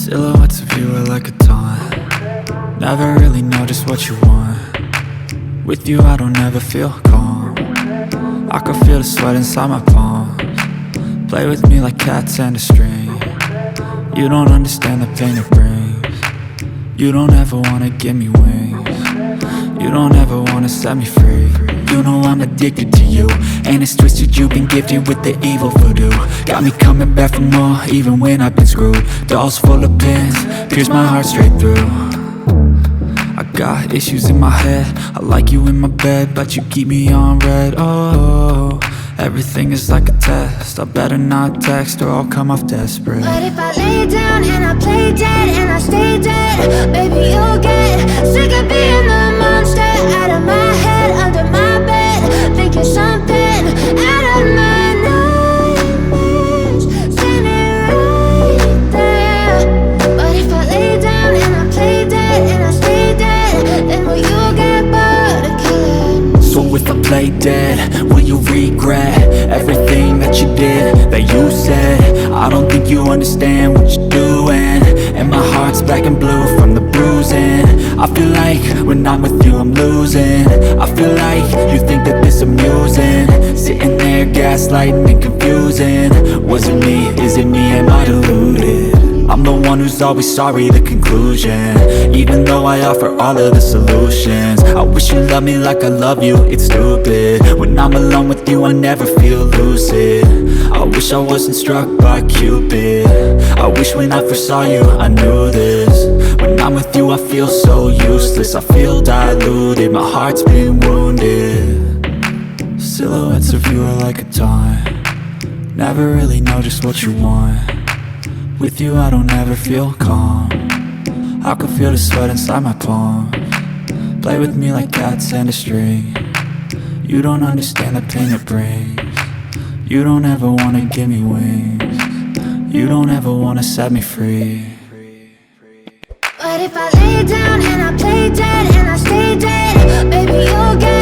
Silhouettes of you are like a taunt. Never really know just what you want. With you I don't ever feel calm. I can feel the sweat inside my palms. Play with me like cats and a string. You don't understand the pain it brings. You don't ever wanna give me wings. You don't ever wanna set me free. You know I'm addicted to you, and it's twisted, you've been gifted with the evil voodoo. Got me coming back for more, even when I've been screwed. Dolls full of pins, pierce my heart straight through. I got issues in my head, I like you in my bed, but you keep me on red. Oh, everything is like a test, I better not text or I'll come off desperate. But if I lay down and I play dead and I stay dead, baby you'll get sick of being the monster out of my head, under my bed, thinking something out of my nightmares, standing right there. But if I lay down and I play dead and I stay dead, then will you get bored of killing? So if I play dead, will you regret everything that you did, that you said? I don't think you understand what you're doing, and my heart's black and blue from the bruising. I feel like when I'm with you I'm losing. I feel like you think that this amusing, sitting there gaslighting and confusing. Was it me? Is it me? Am I deluded? I'm the one who's always sorry, the conclusion, even though I offer all of the solutions. I wish you loved me like I love you, it's stupid. When I'm alone with you I never feel lucid. I wish I wasn't struck by Cupid. I wish when I first saw you I knew this. When I'm with you I feel so useless, I feel diluted, my heart's been wounded. Silhouettes of you are like a taunt. Never really know just what you want. With you I don't ever feel calm. I can feel the sweat inside my palms. Play with me like cats and a string. You don't understand the pain it brings. You don't ever wanna give me wings. You don't ever wanna set me free. But if I lay down and I play dead and I stay dead, baby you'll get